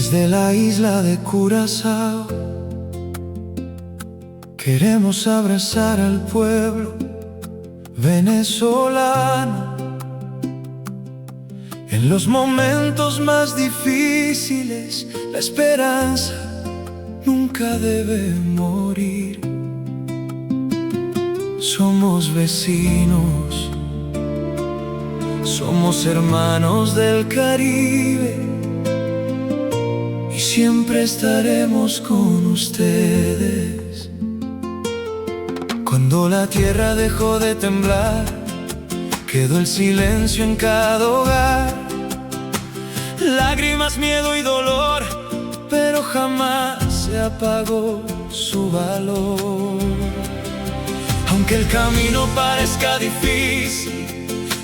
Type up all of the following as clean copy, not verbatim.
Desde la isla de Curazao queremos abrazar al pueblo venezolano. En los momentos más difíciles, la esperanza nunca debe morir. Somos vecinos, somos hermanos del Caribe, y siempre estaremos con ustedes. Cuando la tierra dejó de temblar, quedó el silencio en cada hogar. Lágrimas, miedo y dolor, pero jamás se apagó su valor. Aunque el camino parezca difícil,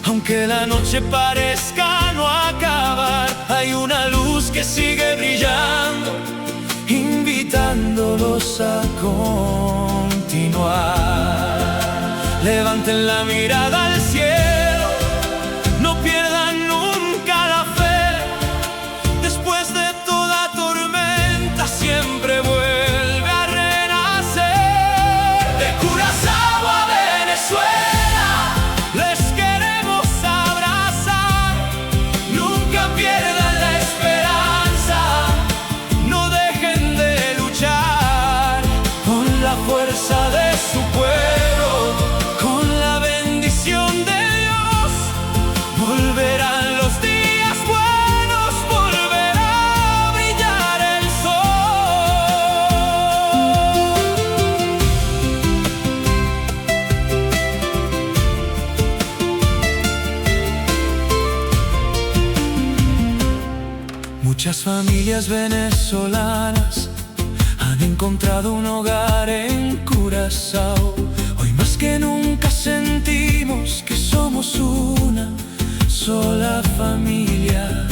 aunque la noche parezca no acabar, hay una luz que sigue brillando, invitándolos a continuar. Levanten la mirada al cielo, no pierdan nunca la fe. Después de toda tormenta siempre vuelve a renacer. De Curazao a Venezuela les queremos abrazar. Nunca pierdan la esperanza, no dejen de luchar. Con la fuerza de su pueblo, con la bendición de Dios, volverán los días buenos, volverá a brillar el sol. Muchas familias venezolanas han encontrado un hogar en Curazao. Hoy más que nunca sentimos que somos una sola familia.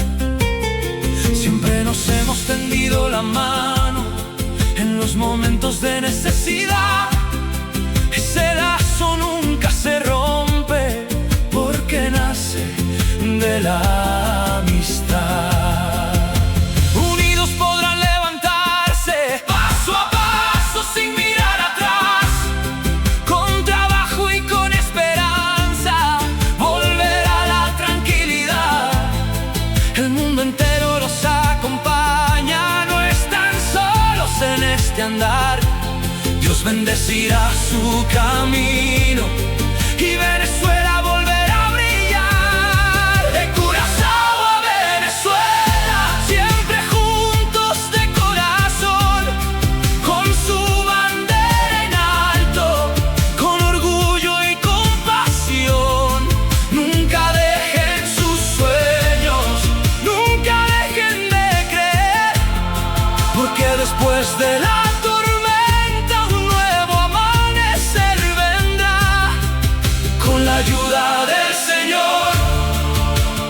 Siempre nos hemos tendido la mano en los momentos de necesidad. Ese lazo nunca se rompe porque nace de la amistad. Unidos podrán levantarse paso a paso sin mirar atrás. Con trabajo y con esperanza volverá la tranquilidad. El mundo entero los acompaña, no están solos en este andar. Dios bendecirá su camino y Venezuela volverá a brillar. De Curazao a Venezuela, siempre juntos de corazón, con su bandera en alto, con orgullo y compasión. Nunca dejen sus sueños, nunca dejen de creer, porque después de la tormenta un nuevo amanecer vendrá. Con la ayuda del Señor,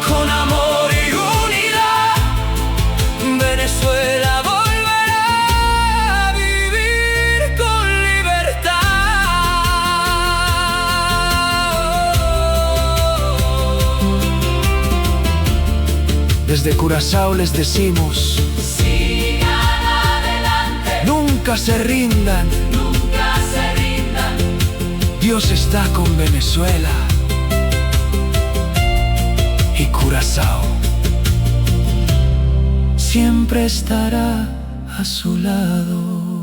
con amor y unidad, Venezuela volverá a vivir con libertad. Desde Curazao les decimos: sigan adelante, nunca se rindan, nunca se rindan. Dios está con Venezuela y Curazao siempre estará a su lado.